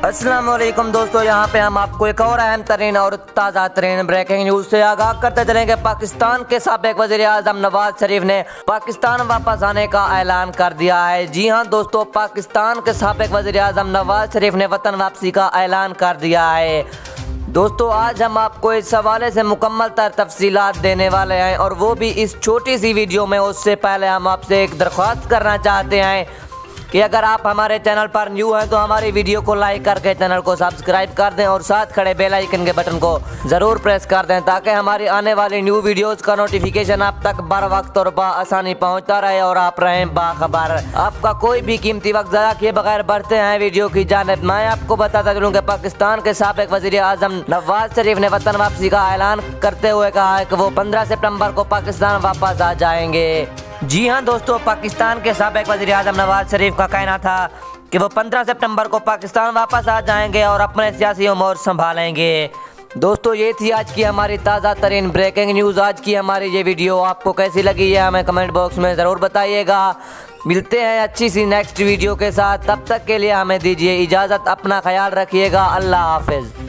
السلام علیکم دوستو، یہاں پہ ہم آپ کو ایک اور اہم ترین اور تازہ ترین بریکنگ نیوز سے آگاہ کرتے چلیں گے۔ پاکستان کے سابق وزیر اعظم نواز شریف نے پاکستان واپس آنے کا اعلان کر دیا ہے۔ جی ہاں دوستو، پاکستان کے سابق وزیر اعظم نواز شریف نے وطن واپسی کا اعلان کر دیا ہے۔ دوستو، آج ہم آپ کو اس حوالے سے مکمل تر تفصیلات دینے والے ہیں، اور وہ بھی اس چھوٹی سی ویڈیو میں۔ اس سے پہلے ہم آپ سے ایک درخواست کرنا چاہتے ہیں کہ اگر آپ ہمارے چینل پر نیو ہیں تو ہماری ویڈیو کو لائک کر کے چینل کو سبسکرائب کر دیں، اور ساتھ کھڑے بیل آئیکن کے بٹن کو ضرور پریس کر دیں تاکہ ہماری آنے والی نیو ویڈیوز کا نوٹیفیکیشن آپ تک بر وقت اور بآسانی پہنچتا رہے اور آپ رہیں باخبر۔ آپ کا کوئی بھی قیمتی وقت ضائع کیے بغیر بڑھتے ہیں ویڈیو کی جانب۔ میں آپ کو بتاتا چلوں کہ پاکستان کے سابق وزیر اعظم نواز شریف نے وطن واپسی کا اعلان کرتے ہوئے کہا ہے کہ وہ 15 سپٹمبر کو پاکستان واپس آ جائیں گے۔ جی ہاں دوستو، پاکستان کے سابق وزیر اعظم نواز شریف کا کہنا تھا کہ وہ 15 سپٹمبر کو پاکستان واپس آ جائیں گے اور اپنے سیاسی امور سنبھالیں گے۔ دوستو، یہ تھی آج کی ہماری تازہ ترین بریکنگ نیوز۔ آج کی ہماری یہ ویڈیو آپ کو کیسی لگی ہے ہمیں کمنٹ باکس میں ضرور بتائیے گا۔ ملتے ہیں اچھی سی نیکسٹ ویڈیو کے ساتھ، تب تک کے لیے ہمیں دیجیے اجازت۔ اپنا خیال رکھیے گا۔ اللہ حافظ۔